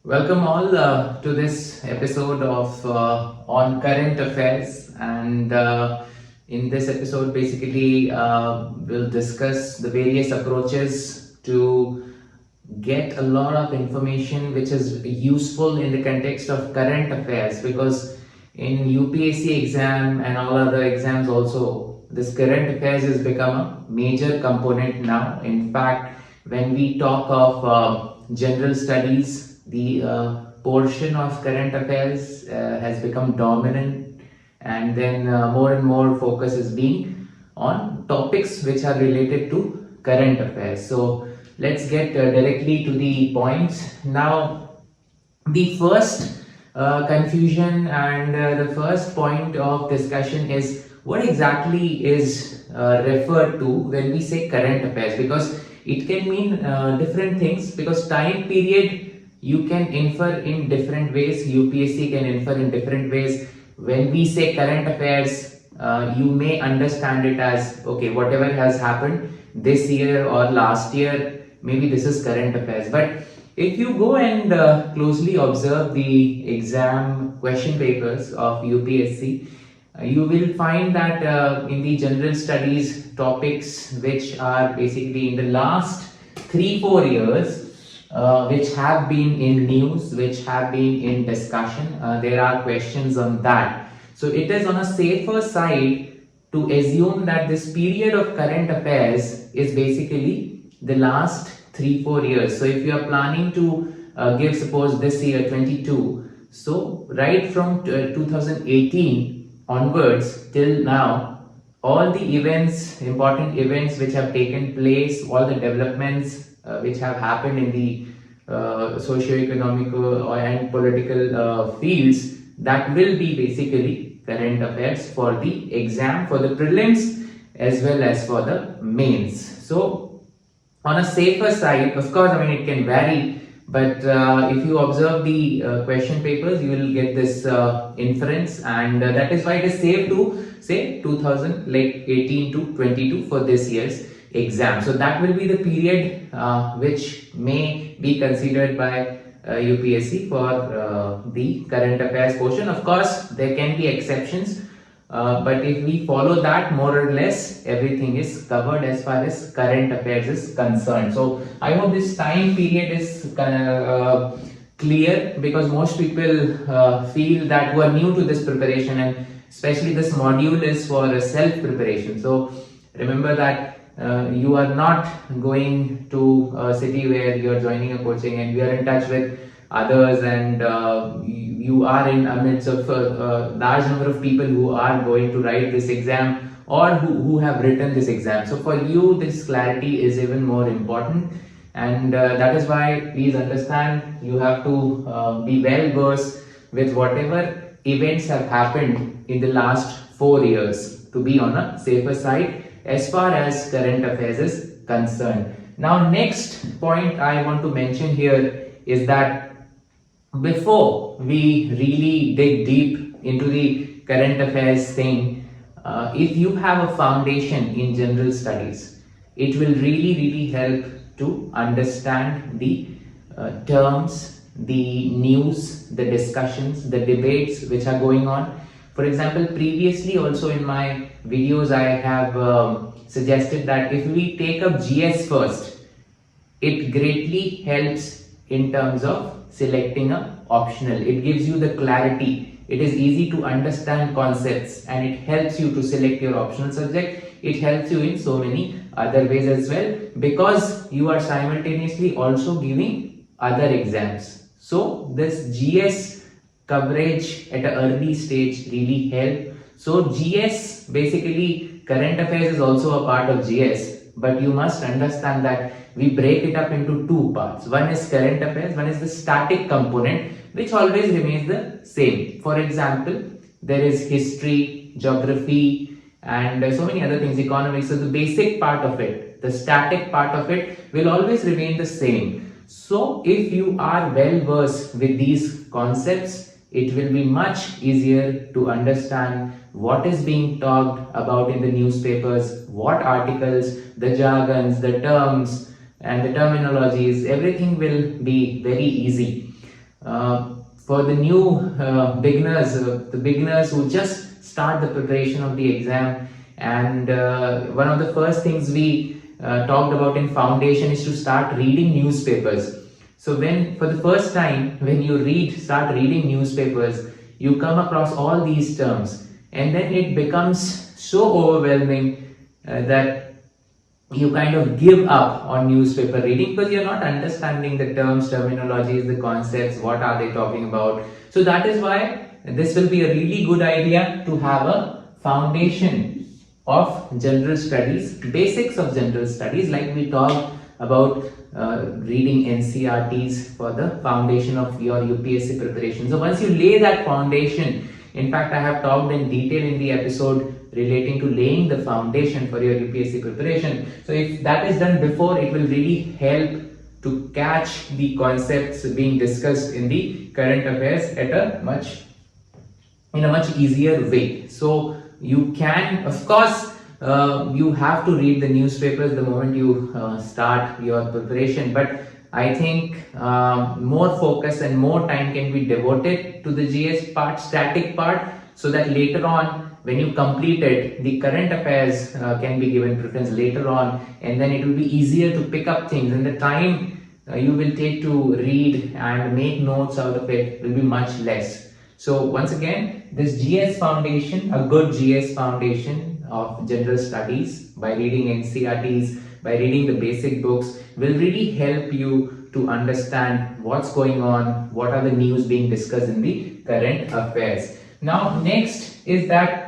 Welcome all to this episode of on current affairs, and in this episode, basically, we'll discuss the various approaches to get a lot of information which is useful in the context of current affairs. Because in UPSC exam and all other exams, also this current affairs has become a major component now. In fact, when we talk of general studies, the portion of current affairs has become dominant, and then more and more focus is being on topics which are related to current affairs. So let's get directly to the points. Now, the first confusion and the first point of discussion is what exactly is referred to when we say current affairs, because it can mean different things. Because time period you can infer in different ways, UPSC can infer in different ways. When we say current affairs, you may understand it as okay, whatever has happened this year or last year, maybe this is current affairs. But if you go and closely observe the exam question papers of UPSC, you will find that in the general studies topics which are basically in the last 3-4 years, which have been in news, which have been in discussion, there are questions on that. So it is on a safer side to assume that this period of current affairs is basically the last 3-4 years. So if you are planning to give, suppose this year 22, so right from 2018 onwards till now, all the events, important events which have taken place, all the developments which have happened in the socio-economical and political fields, that will be basically current affairs for the exam, for the prelims as well as for the mains. So on a safer side, of course, I mean it can vary, but if you observe the question papers, you will get this inference, and that is why it is safe to say 2018 to 22 for this year's exam. So that will be the period which may be considered by UPSC for the current affairs portion. Of course, there can be exceptions. But if we follow that, more or less everything is covered as far as current affairs is concerned. So I hope this time period is clear, because most people feel that who are new to this preparation, and especially this module is for self preparation. So remember that you are not going to a city where you are joining a coaching and we are in touch with others, and you are in amidst of a large number of people who are going to write this exam or who have written this exam. So for you, this clarity is even more important, and that is why please understand you have to be well versed with whatever events have happened in the last 4 years to be on a safer side as far as current affairs is concerned. Now, next point I want to mention here is that before we really dig deep into the current affairs thing, if you have a foundation in general studies, it will really help to understand the terms, the news, the discussions, the debates which are going on. For example, previously also in my videos I have suggested that if we take up GS first, it greatly helps in terms of selecting a optional. It gives you the clarity. It is easy to understand concepts, and it helps you to select your optional subject. It helps you in so many other ways as well, because you are simultaneously also giving other exams. So this GS coverage at an early stage really help. So GS, basically current affairs is also a part of GS, but you must understand that we break it up into two parts. One is current affairs, one is the static component, which always remains the same. For example, there is history, geography, and so many other things, economics. So the basic part of it, the static part of it will always remain the same. So if you are well versed with these concepts, it will be much easier to understand what is being talked about in the newspapers, what articles, the jargons, the terms and the terminologies, everything will be very easy. For the new beginners, the beginners who just start the preparation of the exam, and one of the first things we talked about in foundation is to start reading newspapers. So when for the first time when you start reading newspapers, you come across all these terms, and then it becomes so overwhelming that you kind of give up on newspaper reading because you're not understanding the terms, terminologies, the concepts, what are they talking about. So that is why this will be a really good idea to have a foundation of general studies, basics of general studies, like we talked about reading NCRTs for the foundation of your UPSC preparation. So once you lay that foundation, in fact, I have talked in detail in the episode relating to laying the foundation for your UPSC preparation. So if that is done before, it will really help to catch the concepts being discussed in the current affairs in a much easier way. So you can, of course, you have to read the newspapers the moment you start your preparation, but I think more focus and more time can be devoted to the GS part, static part, so that later on when you complete it, the current affairs can be given preference later on, and then it will be easier to pick up things, and the time you will take to read and make notes out of it will be much less. So once again, this GS foundation, a good GS foundation of general studies by reading NCRTs, by reading the basic books, will really help you to understand what's going on, what are the news being discussed in the current affairs. Now next is that,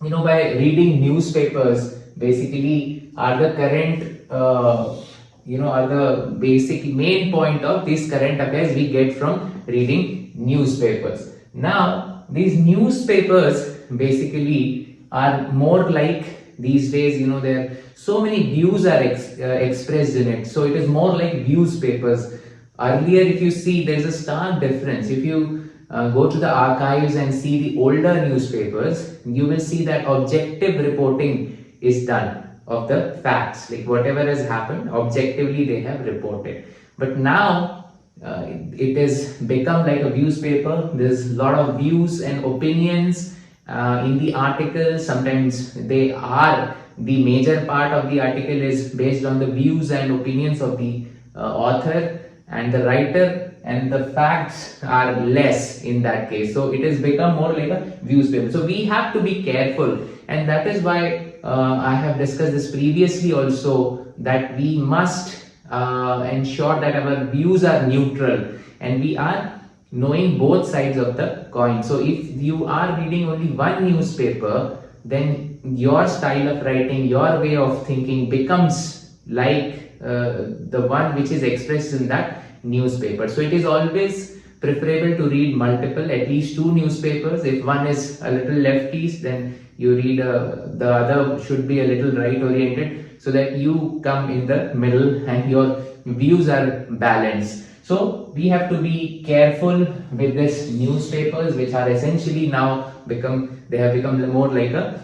by reading newspapers, basically are the current are the basic main point of these current affairs we get from reading newspapers. Now these newspapers basically are more like, these days, there so many views are expressed in it, so it is more like newspapers. Earlier, if you see, there's a stark difference. If you go to the archives and see the older newspapers, you will see that objective reporting is done of the facts, like whatever has happened, objectively they have reported. But now it has become like a newspaper. There's a lot of views and opinions in the articles. Sometimes they are, the major part of the article is based on the views and opinions of the author and the writer, and the facts are less in that case. So it has become more like a newspaper. So we have to be careful, and that is why I have discussed this previously also, that we must ensure that our views are neutral and we are knowing both sides of the coin. So if you are reading only one newspaper, then your style of writing, your way of thinking becomes like the one which is expressed in that newspaper. So it is always preferable to read multiple, at least two newspapers. If one is a little leftist, then you read the other should be a little right oriented, so that you come in the middle and your views are balanced. So we have to be careful with this newspapers, which are essentially now become more like a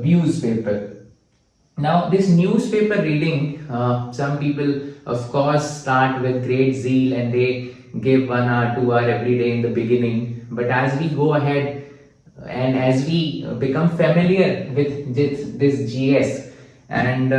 newspaper. Now this newspaper reading, some people of course start with great zeal and they give 1 hour, 2 hour every day in the beginning. But as we go ahead and as we become familiar with this GS, and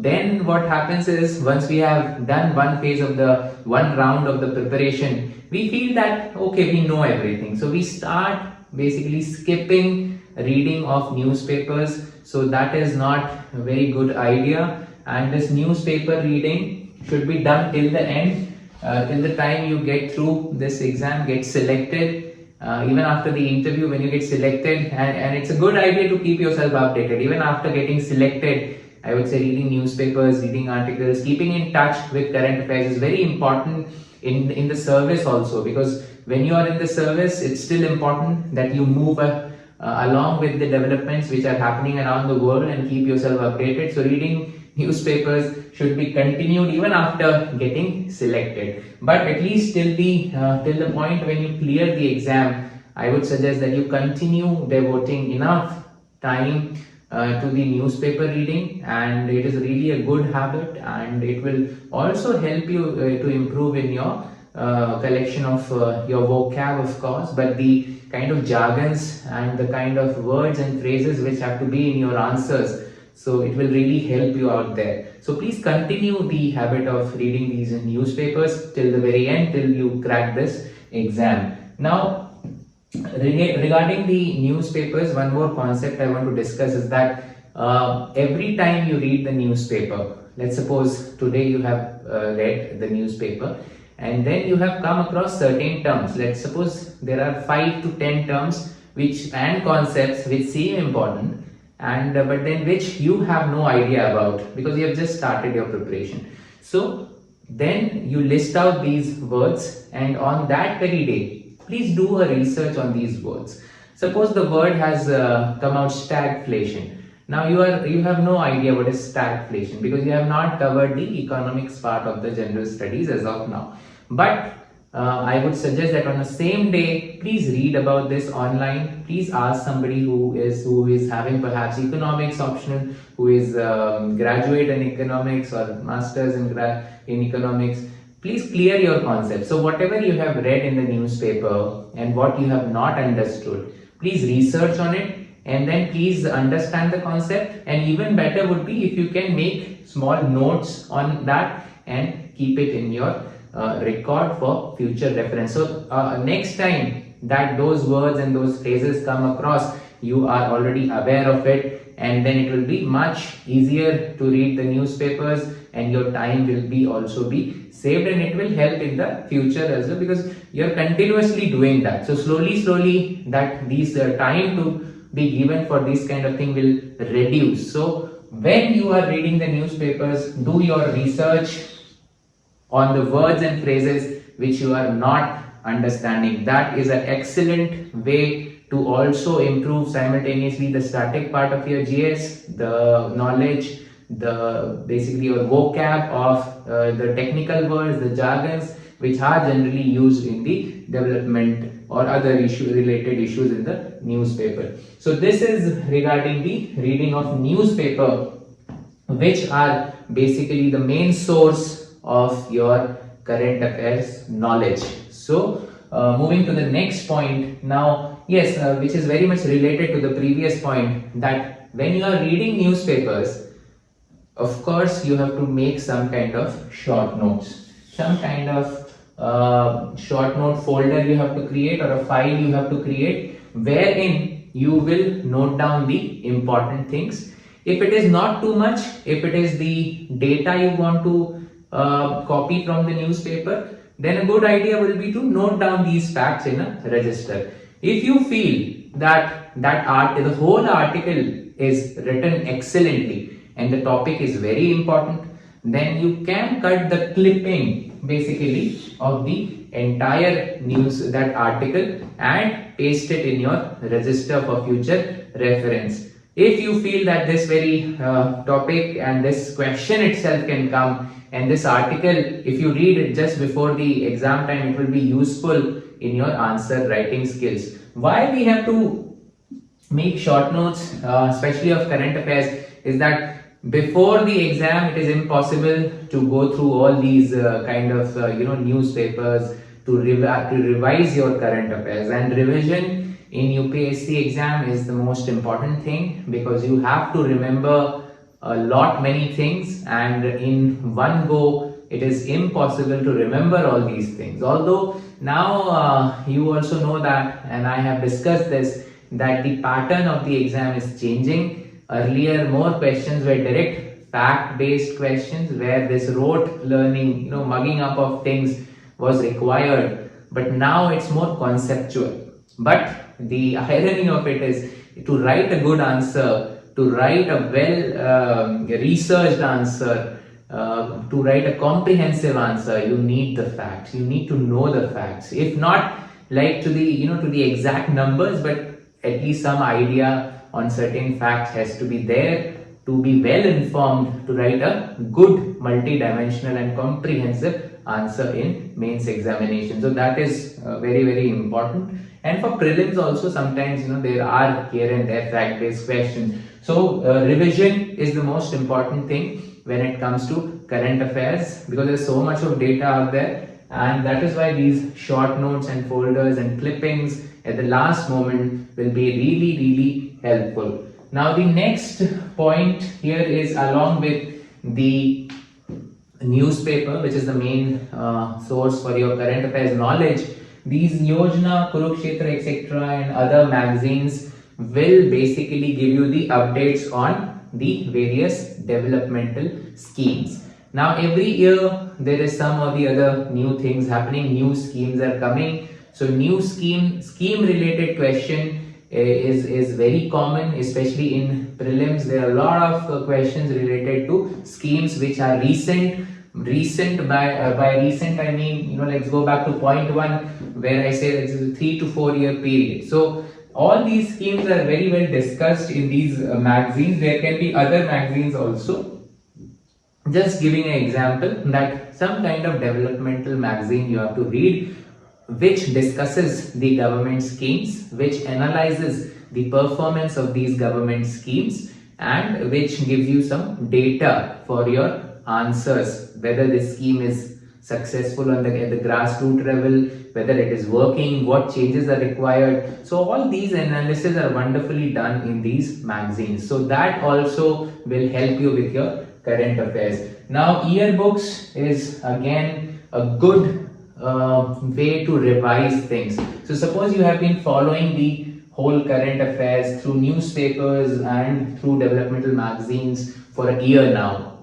then what happens is, once we have done one round of the preparation, we feel that okay, we know everything. So we start basically skipping reading of newspapers. So that is not a very good idea, and this newspaper reading should be done till the end, till the time you get through this exam, get selected, even after the interview when you get selected, and it's a good idea to keep yourself updated even after getting selected. I would say reading newspapers, reading articles, keeping in touch with current affairs is very important in the service also, because when you are in the service, it's still important that you move along with the developments which are happening around the world and keep yourself updated. So reading newspapers should be continued even after getting selected, but at least till the point when you clear the exam, I would suggest that you continue devoting enough time to the newspaper reading, and it is really a good habit, and it will also help you to improve in your collection of your vocab, of course, but the kind of jargons and the kind of words and phrases which have to be in your answers. So it will really help you out there. So please continue the habit of reading these newspapers till the very end, till you crack this exam. Now, regarding the newspapers, one more concept I want to discuss is that every time you read the newspaper, let's suppose today you have read the newspaper and then you have come across certain terms. Let's suppose there are 5 to 10 terms which and concepts which seem important, and but then which you have no idea about because you have just started your preparation. So then you list out these words, and on that very day, please do a research on these words. Suppose the word has come out stagflation. Now you have no idea what is stagflation because you have not covered the economics part of the general studies as of now. But I would suggest that on the same day, please read about this online. Please ask somebody who is having perhaps economics optional, who is graduate in economics or masters in economics. Please clear your concept. So whatever you have read in the newspaper and what you have not understood, please research on it and then please understand the concept. And even better would be if you can make small notes on that and keep it in your record for future reference. So next time that those words and those phrases come across, you are already aware of it, and then it will be much easier to read the newspapers and your time will be also be saved, and it will help in the future as well because you're continuously doing that. So slowly that these time to be given for this kind of thing will reduce. So when you are reading the newspapers, do your research on the words and phrases which you are not understanding. That is an excellent way to also improve simultaneously the static part of your GS, the knowledge, the basically your vocab of the technical words, the jargons which are generally used in the development or other related issues in the newspaper. So this is regarding the reading of newspaper, which are basically the main source of your current affairs knowledge. So moving to the next point now, yes, which is very much related to the previous point, that when you are reading newspapers, of course you have to make some kind of short notes, some kind of short note folder you have to create, or a file you have to create wherein you will note down the important things. If it is not too much, if it is the data you want to copy from the newspaper, then a good idea will be to note down these facts in a register. If you feel that the whole article is written excellently and the topic is very important, then you can cut the clipping basically of the entire news, that article, and paste it in your register for future reference. If you feel that this very topic and this question itself can come, and this article, if you read it just before the exam time, it will be useful in your answer writing skills. Why we have to make short notes, especially of current affairs, is that before the exam it is impossible to go through all these kind of newspapers to revise your current affairs. And revision in UPSC exam is the most important thing because you have to remember many things, and in one go it is impossible to remember all these things. Although now you also know that, and I have discussed this, that the pattern of the exam is changing. Earlier more questions were direct fact based questions where this rote learning, mugging up of things was required, but now it's more conceptual. But the irony of it is, to write a good answer, to write a well researched answer, to write a comprehensive answer, you need the facts. You need to know the facts. If not like to the exact numbers, but at least some idea on certain facts has to be there to be well informed to write a good multi-dimensional and comprehensive answer in mains examination. So that is very, very important. And for prelims also, sometimes there are here and there fact-based questions. So revision is the most important thing when it comes to current affairs, because there's so much of data out there, and that is why these short notes and folders and clippings at the last moment will be really helpful. Now the next point here is, along with the newspaper, which is the main source for your current affairs knowledge, these Yojana, Kurukshetra, etc., and other magazines will basically give you the updates on the various developmental schemes. Now, every year there is some or the other new things happening, new schemes are coming. So, new scheme related question is very common, especially in prelims. There are a lot of questions related to schemes which are recent. By recent I mean, let's go back to point one, where I say it's a 3 to 4 year period. So all these schemes are very well discussed in these magazines. There can be other magazines also. Just giving an example, that some kind of developmental magazine you have to read, which discusses the government schemes, which analyzes the performance of these government schemes, and which gives you some data for your answers, whether this scheme is successful at the grassroots level, whether it is working, what changes are required. So all these analyses are wonderfully done in these magazines. So that also will help you with your current affairs. Now, yearbooks is again a good way to revise things. So suppose you have been following the whole current affairs through newspapers and through developmental magazines for a year now.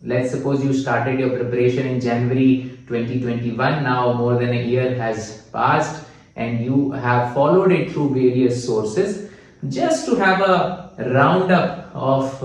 Let's suppose you started your preparation in January 2021. Now more than a year has passed and you have followed it through various sources. Just to have a round of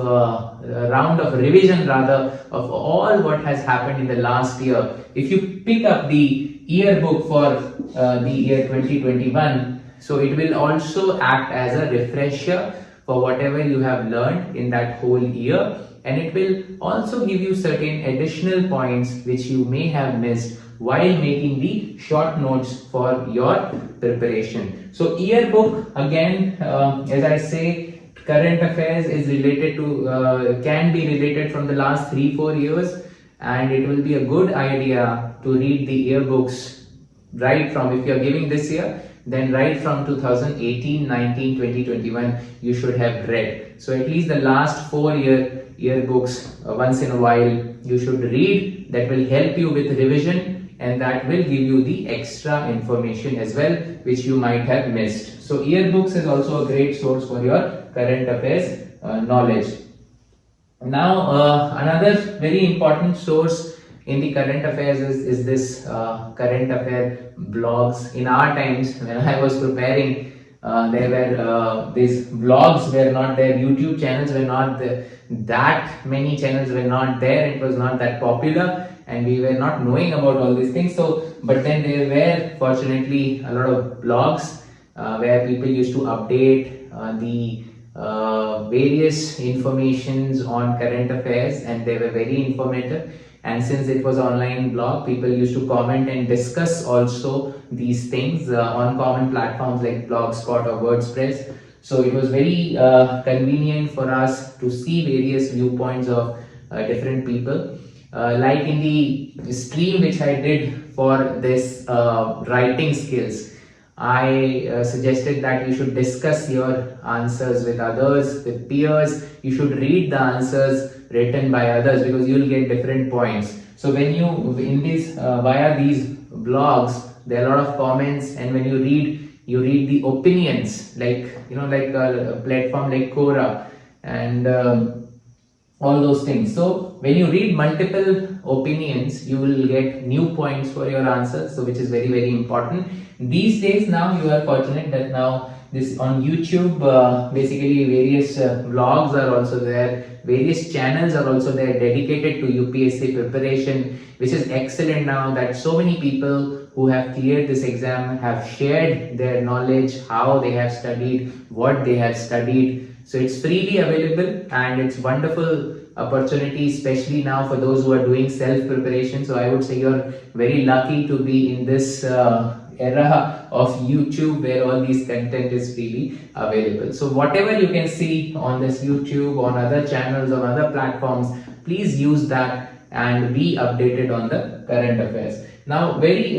revision rather of all what has happened in the last year. If you pick up the yearbook for the year 2021, so it will also act as a refresher for whatever you have learned in that whole year, and it will also give you certain additional points which you may have missed while making the short notes for your preparation. So yearbook, again, as I say, current affairs is related to can be related from the last 3-4 years, and it will be a good idea to read the yearbooks right from, if you are giving this year, then right from 2018, 19, 20, 21 you should have read. So at least the last 4 yearbooks once in a while you should read. That will help you with revision, and that will give you the extra information as well which you might have missed. So yearbooks is also a great source for your current affairs knowledge. Now another very important source in the current affairs is this current affair blogs. In our times, when I was preparing, there were these blogs were not there, YouTube channels were not there, that many channels were not there, it was not that popular, and we were not knowing about all these things. So but then there were fortunately a lot of blogs where people used to update the various informations on current affairs, and they were very informative. And since it was online blog, people used to comment and discuss also these things on common platforms like Blogspot or WordPress. So it was very convenient for us to see various viewpoints of different people. Like in the stream which I did for this writing skills, I suggested that you should discuss your answers with others, with peers. You should read the answers written by others, because you will get different points. So when you in these via these blogs, there are a lot of comments, and when you read the opinions, like like a platform like Quora and all those things. So when you read multiple opinions, you will get new points for your answers, so which is very important. These days now you are fortunate that now this on YouTube, basically various vlogs are also there, various channels are also there dedicated to UPSC preparation, which is excellent now that so many people who have cleared this exam have shared their knowledge, how they have studied, what they have studied. So it's freely available, and it's wonderful opportunity, especially now for those who are doing self preparation. So I would say you're very lucky to be in this era of YouTube where all these content is freely available. So whatever you can see on this YouTube, on other channels, on other platforms, please use that and be updated on the current affairs. Now, very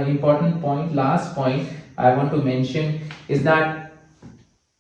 important point, last point I want to mention is that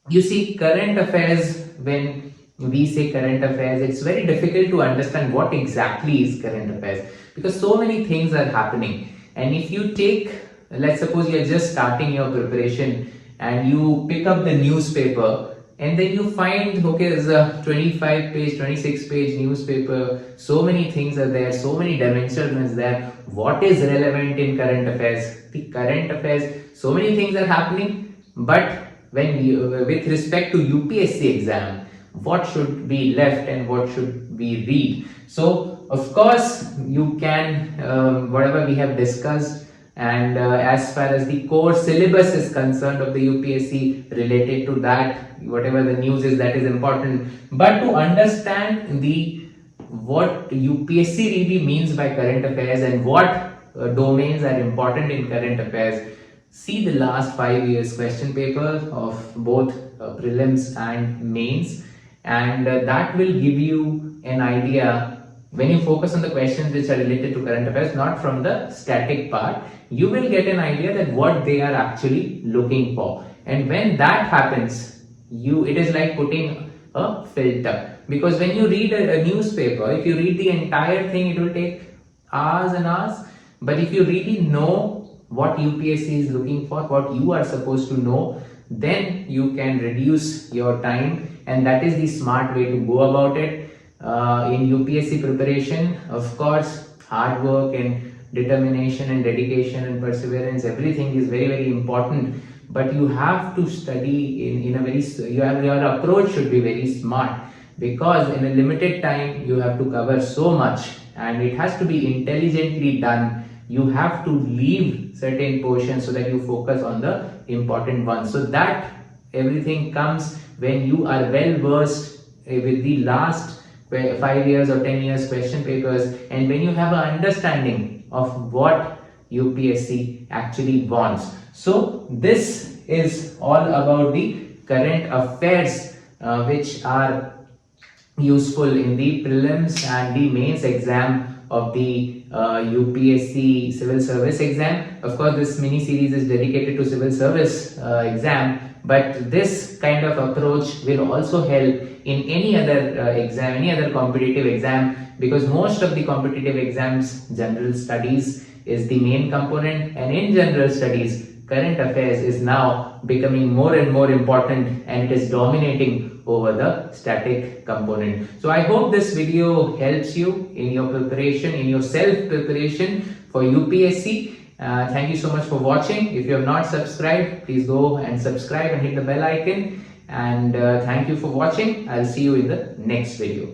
you see, current affairs, when we say current affairs, it's very difficult to understand what exactly is current affairs, because so many things are happening. And if you take, let's suppose you're just starting your preparation and you pick up the newspaper, and then you find, okay, there's a 25 page, 26 page newspaper, so many things are there, so many dimensions there. What is relevant in current affairs? The current affairs, so many things are happening, but when you, with respect to UPSC exam, what should be left and what should we read? So of course you can, whatever we have discussed, and as far as the core syllabus is concerned of the UPSC, related to that, whatever the news is, that is important. But to understand the what UPSC really means by current affairs and what domains are important in current affairs, see the last 5 years question paper of both prelims and mains, and that will give you an idea. When you focus on the questions which are related to current affairs, not from the static part, you will get an idea that what they are actually looking for. And when that happens, it is like putting a filter, because when you read a newspaper, if you read the entire thing, it will take hours and hours. But if you really know what UPSC is looking for, what you are supposed to know, then you can reduce your time, and that is the smart way to go about it. In UPSC preparation, of course, hard work and determination and dedication and perseverance, everything is very, very important. But you have to study in a very, your approach should be very smart, because in a limited time you have to cover so much, and it has to be intelligently done. You have to leave certain portions so that you focus on the important ones. So that everything comes when you are well versed with the last 5 years or 10 years question papers, and when you have an understanding of what UPSC actually wants. So this is all about the current affairs which are useful in the prelims and the mains exam of the UPSC civil service exam. Of course, this mini series is dedicated to civil service exam, but this kind of approach will also help in any other exam, any other competitive exam, because most of the competitive exams, general studies is the main component, and in general studies, current affairs is now becoming more and more important, and it is dominating over the static component. So I hope this video helps you in your preparation, in your self-preparation for UPSC. Thank you so much for watching. If you have not subscribed, please go and subscribe and hit the bell icon. And thank you for watching. I'll see you in the next video.